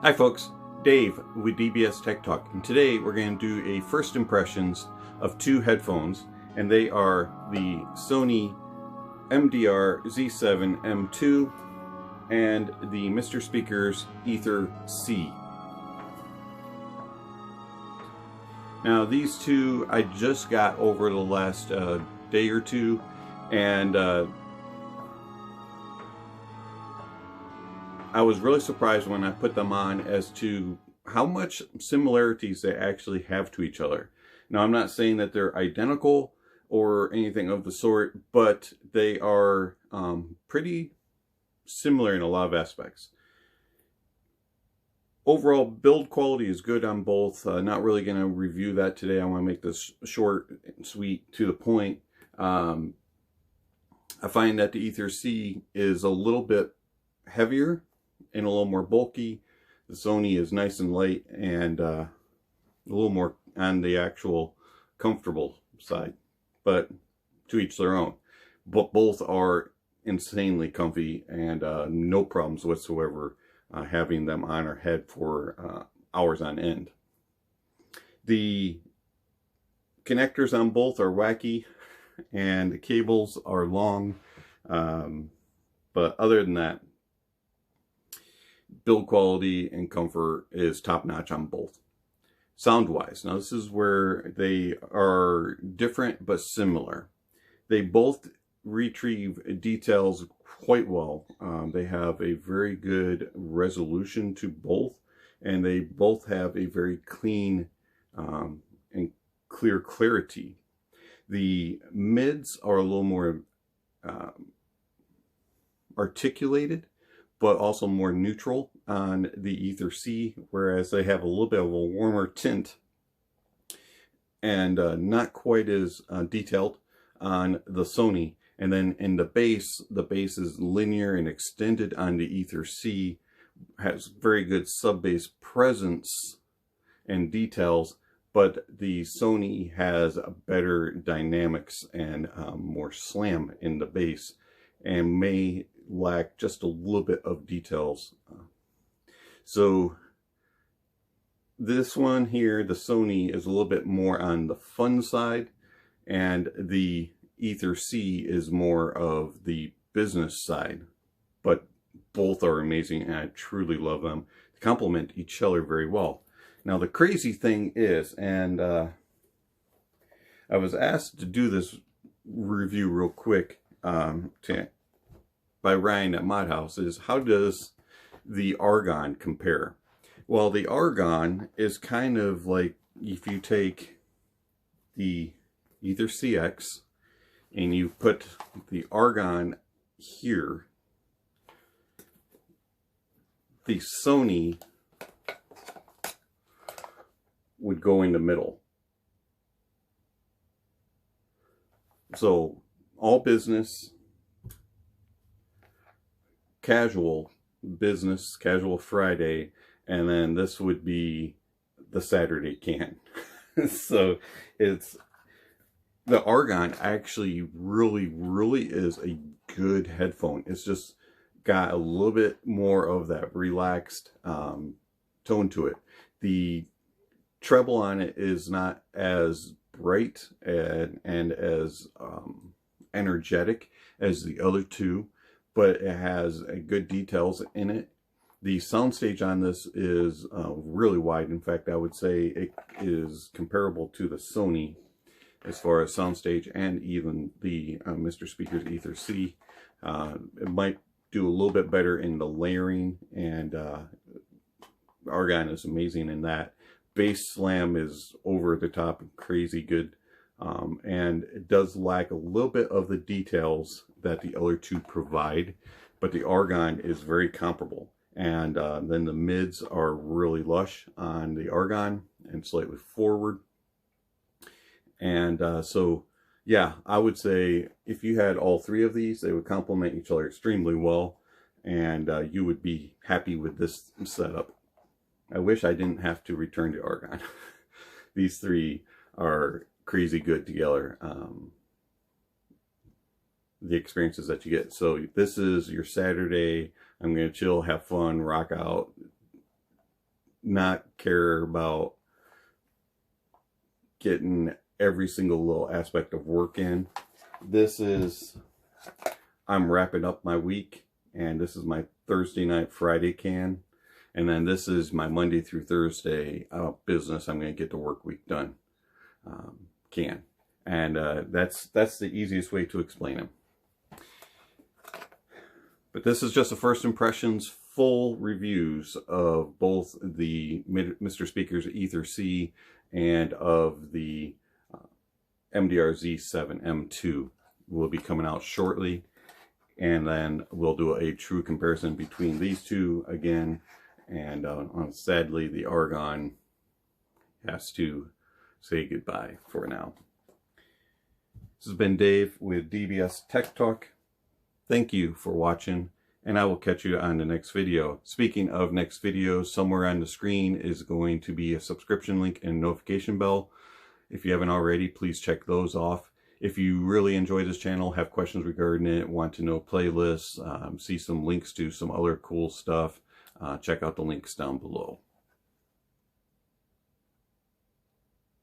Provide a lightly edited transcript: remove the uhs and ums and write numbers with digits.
Hi folks, Dave with DBSTECHTALK, and today we're going to do a first impressions of two headphones, and they are the Sony MDR-Z7 M2 and the MrSpeakers Ether-C. Now these two I just got over the last day or two, and I was really surprised when I put them on as to how much similarities they actually have to each other. Now, I'm not saying that they're identical or anything of the sort, but they are pretty similar in a lot of aspects. Overall, build quality is good on both. Not really going to review that today. I want to make this short and sweet, to the point. I find that the Ether-C is a little bit heavier and a little more bulky. The Sony is nice and light and a little more on the actual comfortable side, but to each their own. But both are insanely comfy, and no problems whatsoever having them on our head for hours on end. The connectors on both are wacky and the cables are long, but other than that, build quality and comfort is top-notch on both. Sound-wise, now this is where they are different but similar. They both retrieve details quite well. They have a very good resolution to both, and they both have a very clean and clear clarity. The mids are a little more articulated, but also more neutral on the Ether-C, whereas they have a little bit of a warmer tint and not quite as detailed on the Sony. And then in the bass is linear and extended on the Ether-C, has very good sub-bass presence and details, but the Sony has a better dynamics and more slam in the bass, and may lack just a little bit of details. So this one here, the Sony, is a little bit more on the fun side, and the Ether-C is more of the business side, but both are amazing and I truly love them. They complement each other very well. Now the crazy thing is, and I was asked to do this review real quick by Ryan at Modhouse, is how does the Argon compare? Well, the Argon is kind of like if you take the Ether-CX and you put the Argon here, the Sony would go in the middle. So all business, casual business, casual Friday, and then this would be the Saturday can. So it's, the Argon actually really is a good headphone. It's just got a little bit more of that relaxed tone to it. The treble on it is not as bright and as energetic as the other two, but it has good details in it. The soundstage on this is really wide. In fact, I would say it is comparable to the Sony as far as soundstage, and even the MrSpeakers Ether-C. It might do a little bit better in the layering, and Argon is amazing in that. Bass slam is over the top and crazy good, and it does lack a little bit of the details that the other two provide, but the Argon is very comparable. And then the mids are really lush on the Argon and slightly forward. And so yeah, I would say if you had all three of these, they would complement each other extremely well, and you would be happy with this setup. I wish I didn't have to return to Argon. These three are crazy good together. The experiences that you get. So this is your Saturday. I'm going to chill, have fun, rock out, not care about getting every single little aspect of work in. This is, I'm wrapping up my week, and this is my Thursday night, Friday can. And then this is my Monday through Thursday business. I'm going to get the work week done can. And that's the easiest way to explain them. But this is just a first impressions, full reviews of both the MrSpeakers Ether C and of the MDR-Z7 M2 will be coming out shortly. And then we'll do a true comparison between these two again. And sadly, the Argon has to say goodbye for now. This has been Dave with DBS Tech Talk. Thank you for watching, and I will catch you on the next video. Speaking of next videos, somewhere on the screen is going to be a subscription link and notification bell. If you haven't already, please check those off. If you really enjoy this channel, have questions regarding it, want to know playlists, see some links to some other cool stuff, check out the links down below.